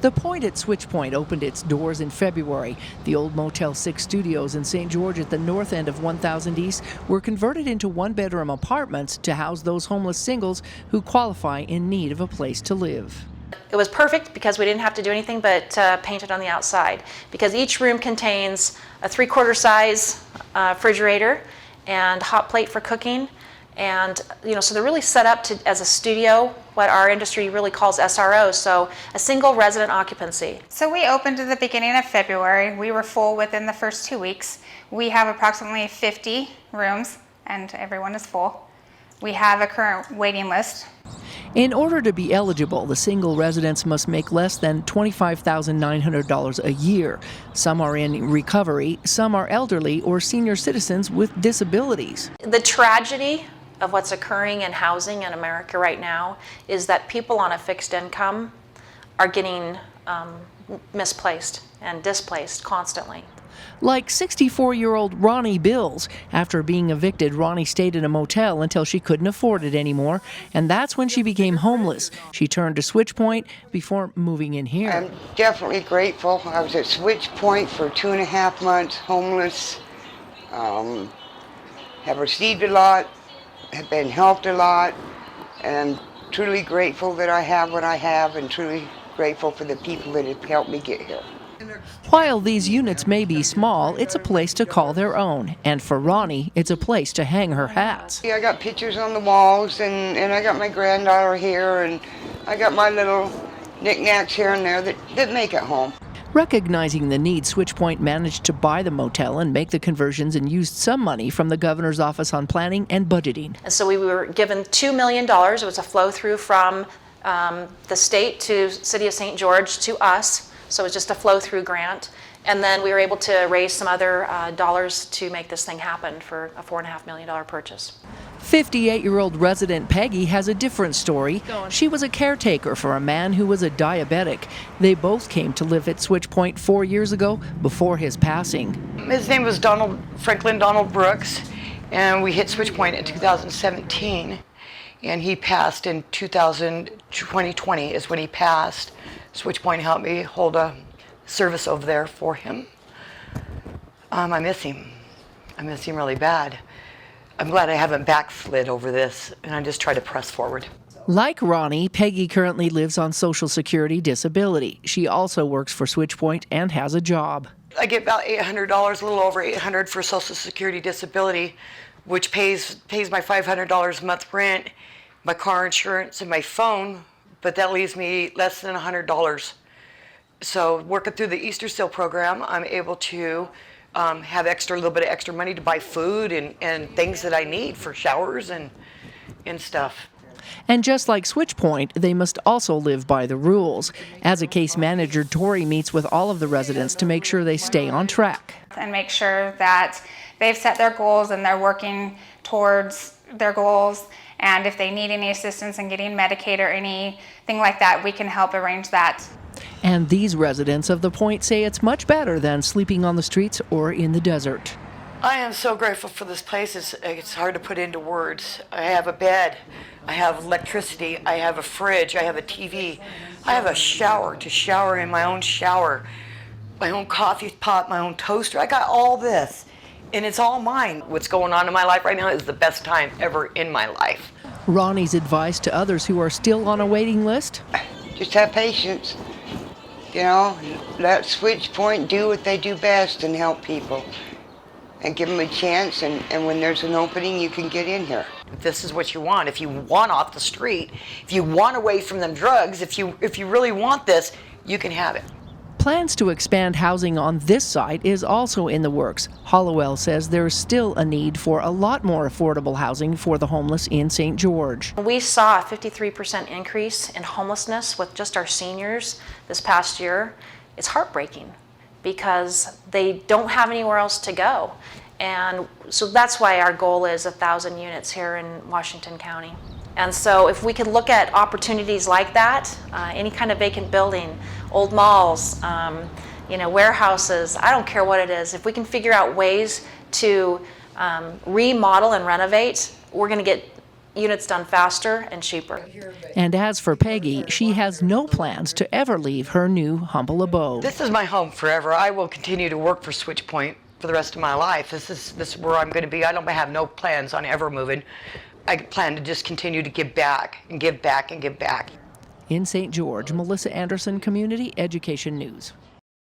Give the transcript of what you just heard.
The Point at Switchpoint opened its doors in February. The old Motel 6 studios in St. George at the north end of 1000 East were converted into one-bedroom apartments to house those homeless singles who qualify in need of a place to live. It was perfect because we didn't have to do anything but paint it on the outside, because each room contains a 3/4 size refrigerator and hot plate for cooking. And so they're really set up as a studio, what our industry really calls SROs, so a single resident occupancy. So we opened at the beginning of February. We were full within the first 2 weeks. We have approximately 50 rooms and everyone is full. We have a current waiting list. In order to be eligible, the single residents must make less than $25,900 a year. Some are in recovery, some are elderly or senior citizens with disabilities. The tragedy of what's occurring in housing in America right now is that people on a fixed income are getting misplaced and displaced constantly. Like 64-year-old Ronnie Bills. After being evicted, Ronnie stayed in a motel until she couldn't afford it anymore, and that's when she became homeless. She turned to Switchpoint before moving in here. I'm definitely grateful. I was at Switchpoint for 2.5 months, homeless. Have received a lot, have been helped a lot, and I'm truly grateful that I have what I have, and truly grateful for the people that have helped me get here. While these units may be small, it's a place to call their own. And for Ronnie, it's a place to hang her hats. I got pictures on the walls, and I got my granddaughter here, and I got my little knickknacks here and there that make it home. Recognizing the need, Switchpoint managed to buy the motel and make the conversions and used some money from the Governor's Office on Planning and Budgeting. And so we were given $2 million. It was a flow through from the state to City of St. George to us. So it was just a flow-through grant. And then we were able to raise some other dollars to make this thing happen for a $4.5 million purchase. 58-year-old resident Peggy has a different story. She was a caretaker for a man who was a diabetic. They both came to live at Switchpoint 4 years ago before his passing. His name was Franklin Donald Brooks, and we hit Switchpoint in 2017. And he passed in 2020 is when he passed. Switchpoint helped me hold a service over there for him. I miss him. I miss him really bad. I'm glad I haven't backslid over this, and I just try to press forward. Like Ronnie, Peggy currently lives on Social Security disability. She also works for Switchpoint and has a job. I get about $800, a little over $800 for Social Security disability, which pays my $500 a month rent, my car insurance, and my phone. But that leaves me less than $100. So working through the Easter Seal program, I'm able to have a little bit of extra money to buy food and things that I need for showers and stuff. And just like Switchpoint, they must also live by the rules. As a case manager, Tori meets with all of the residents to make sure they stay on track. And make sure that they've set their goals and they're working towards their goals. And if they need any assistance in getting Medicaid or anything like that, we can help arrange that. And these residents of the Point say it's much better than sleeping on the streets or in the desert. I am so grateful for this place. It's hard to put into words. I have a bed, I have electricity, I have a fridge, I have a TV, I have a shower to shower in my own shower, my own coffee pot, my own toaster. I got all this. And it's all mine. What's going on in my life right now is the best time ever in my life. Ronnie's advice to others who are still on a waiting list? Just have patience. Let Switchpoint do what they do best and help people. And give them a chance, and when there's an opening, you can get in here. This is what you want. If you want off the street, if you want away from them drugs, if you really want this, you can have it. Plans to expand housing on this site is also in the works. Hollowell says there's still a need for a lot more affordable housing for the homeless in St. George. We saw a 53% increase in homelessness with just our seniors this past year. It's heartbreaking because they don't have anywhere else to go. And so that's why our goal is 1,000 units here in Washington County. And so if we could look at opportunities like that, any kind of vacant building, old malls, warehouses, I don't care what it is, if we can figure out ways to remodel and renovate, we're going to get units done faster and cheaper. And as for Peggy, she has no plans to ever leave her new humble abode. This is my home forever. I will continue to work for Switchpoint for the rest of my life. This is where I'm going to be. I don't have no plans on ever moving. I plan to just continue to give back and give back and give back. In St. George, Melissa Anderson, Community Education News.